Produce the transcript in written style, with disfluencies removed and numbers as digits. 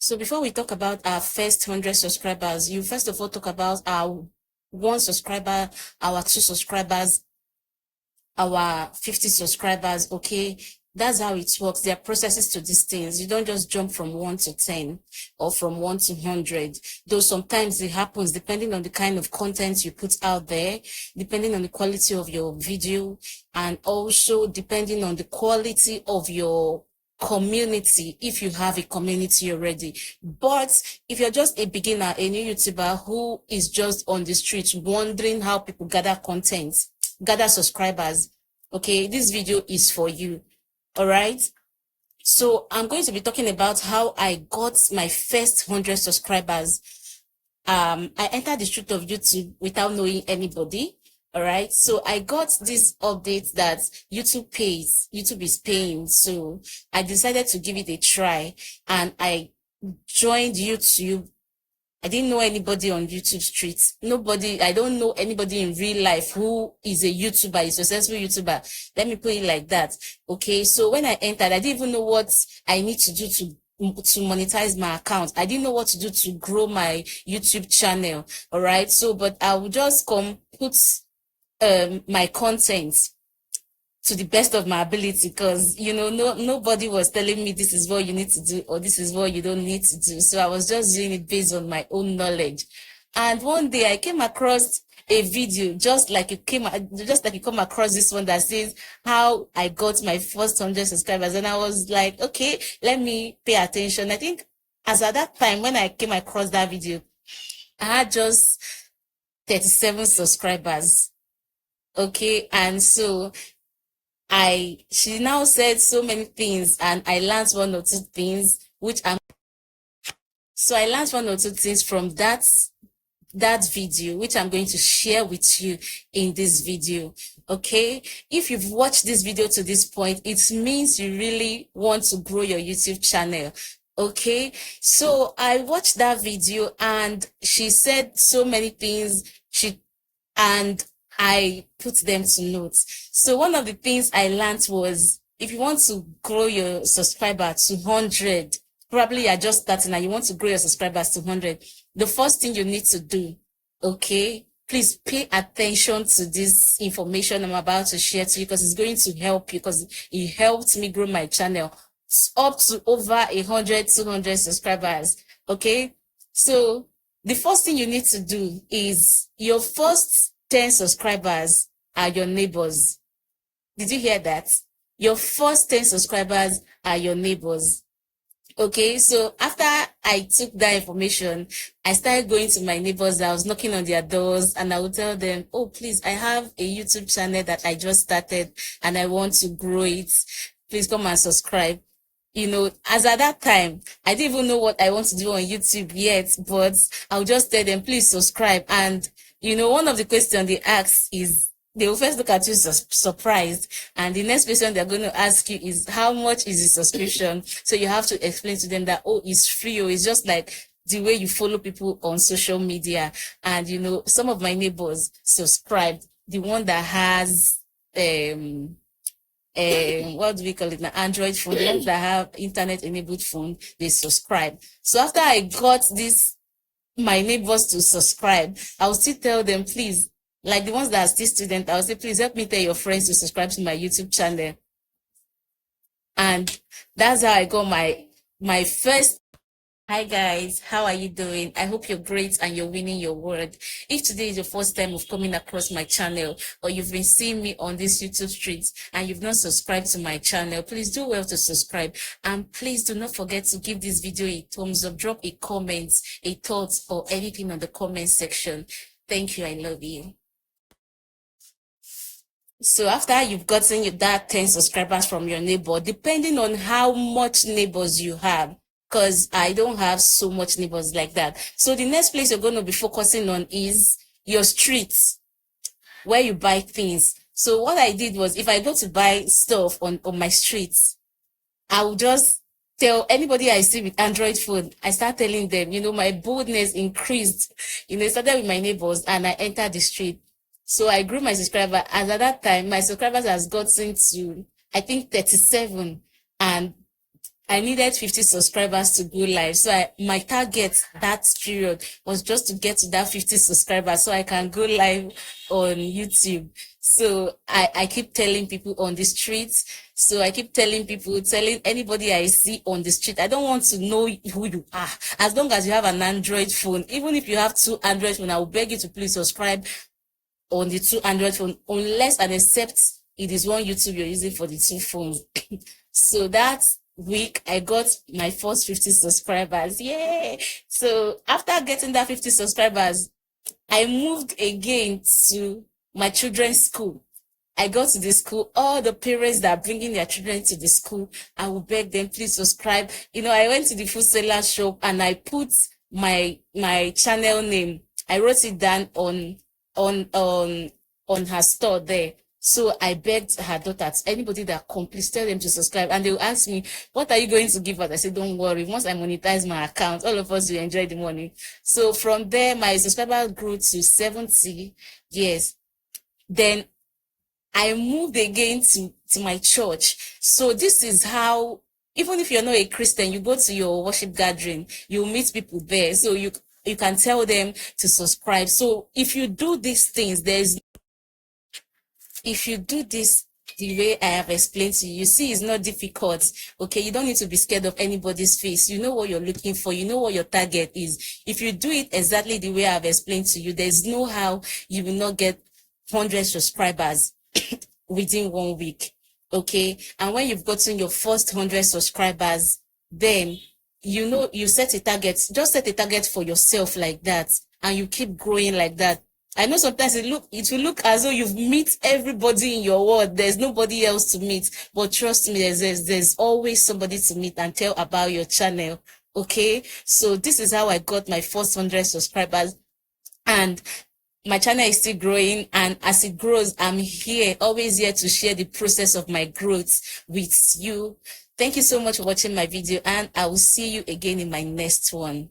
So before we talk about our first 100 subscribers, you first of all talk about our 1 subscriber, our 2 subscribers, our 50 subscribers. Okay, that's how it works. There are processes to these things. You don't just jump from 1 to 10 or from 1 to 100. Though sometimes it happens depending on the kind of content you put out there, depending on the quality of your video, and also depending on the quality of your community, if you have a community already. But if you're just a beginner, a new YouTuber who is just on the streets wondering how people gather content, gather subscribers, okay, this video is for you. All right, so I'm going to be talking about how I got my first 100 subscribers. I entered the street of YouTube without knowing anybody. All right, so I got this update that YouTube is paying. So I decided to give it a try, and I joined YouTube. I didn't know anybody on YouTube streets. Nobody, I don't know anybody in real life who is a YouTuber, a successful YouTuber. Let me put it like that. Okay, so when I entered, I didn't even know what I need to do to monetize my account. I didn't know what to do to grow my YouTube channel. All right, so but I will just come put my content to the best of my ability, because nobody was telling me this is what you need to do or this is what you don't need to do. So I was just doing it based on my own knowledge. And one day I came across a video just like you come across this one that says how I got my first 100 subscribers, and I was like, okay, let me pay attention. I think as at that time when I came across that video, I had just 37 subscribers. Okay, and so she now said so many things, and I learned 1 or 2 things, so I learned 1 or 2 things from that video, which I'm going to share with you in this video. Okay, if you've watched this video to this point, it means you really want to grow your YouTube channel. Okay, so I watched that video, and she said so many things, and I put them to notes. So one of the things I learned was, if you want to grow your subscriber to 100, probably you're just starting and you want to grow your subscribers to 100, the first thing you need to do, okay, please pay attention to this information I'm about to share to you, because it's going to help you, because it helped me grow my channel up to over 100, 200 subscribers. Okay, so the first thing you need to do is, your first 10 subscribers are your neighbors. Did you hear that? Your first 10 subscribers are your neighbors. Okay, so after I took that information, I started going to my neighbors. I was knocking on their doors, and I would tell them, oh, please, I have a YouTube channel that I just started and I want to grow it. Please come and subscribe. As at that time, I didn't even know what I want to do on YouTube yet, but I'll just tell them, please subscribe. And, one of the questions they ask is, they will first look at you surprised, and the next question they're going to ask you is, how much is the subscription? So you have to explain to them that, oh, it's free, or it's just like the way you follow people on social media. And, some of my neighbors subscribed. The one that has, what do we call it now, Android phone, the ones that have internet enabled phone, they subscribe. So after I got my neighbors to subscribe, I'll still tell them, please, like the ones that are still students, I'll say, please help me tell your friends to subscribe to my YouTube channel. And that's how I got my first. Hi guys, how are you doing? I hope you're great and you're winning your word. If today is your first time of coming across my channel, or you've been seeing me on this YouTube streets and you've not subscribed to my channel, please do well to subscribe. And please do not forget to give this video a thumbs up, drop a comment, a thought, or anything on the comment section. Thank you. I love you. So after you've gotten that 10 subscribers from your neighbor, depending on how much neighbors you have, because I don't have so much neighbors like that. So the next place you're going to be focusing on is your streets, where you buy things. So what I did was, if I go to buy stuff on my streets, I will just tell anybody I see with Android phone, I start telling them, my boldness increased. It started with my neighbors, and I entered the street. So I grew my subscriber, and at that time, my subscribers has gotten to, I think, 37. And I needed 50 subscribers to go live. So my target that period was just to get to that 50 subscribers so I can go live on YouTube. So I keep telling people on the streets. So I keep telling people, telling anybody I see on the street, I don't want to know who you are. As long as you have an Android phone, even if you have 2 Android phone, I will beg you to please subscribe on the 2 Android phone, unless and except it is one YouTube you're using for the 2 phones. So that week I got my first 50 subscribers. Yay! So after getting that 50 subscribers, I moved again to my children's school. I go to the school, all the parents that are bringing their children to the school, I will beg them, please subscribe. I went to the food seller shop and I put my channel name. I wrote it down on her store there. So I begged her daughters, anybody that comes, please tell them to subscribe. And they will ask me, what are you going to give us? I said, don't worry. Once I monetize my account, all of us will enjoy the money. So from there, my subscribers grew to 70. Yes. Then I moved again to my church. So this is how, even if you're not a Christian, you go to your worship gathering, you meet people there. So you can tell them to subscribe. So if you do these things, if you do this the way I have explained to you, you see, it's not difficult. Okay, you don't need to be scared of anybody's face. You know what you're looking for. You know what your target is. If you do it exactly the way I've explained to you, there's no how you will not get 100 subscribers within 1 week. Okay, and when you've gotten your first 100 subscribers, then you set a target. Just set a target for yourself like that, and you keep growing like that. I know sometimes it will look as though you've met everybody in your world. There's nobody else to meet, but trust me, there's always somebody to meet and tell about your channel. Okay, so this is how I got my first 100 subscribers, and my channel is still growing, and as it grows, I'm here, always here to share the process of my growth with you. Thank you so much for watching my video, and I will see you again in my next one.